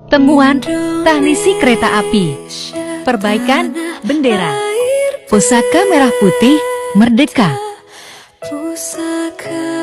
Temuan teknisi kereta api, perbaikan bendera, pusaka merah putih merdeka. Pusaka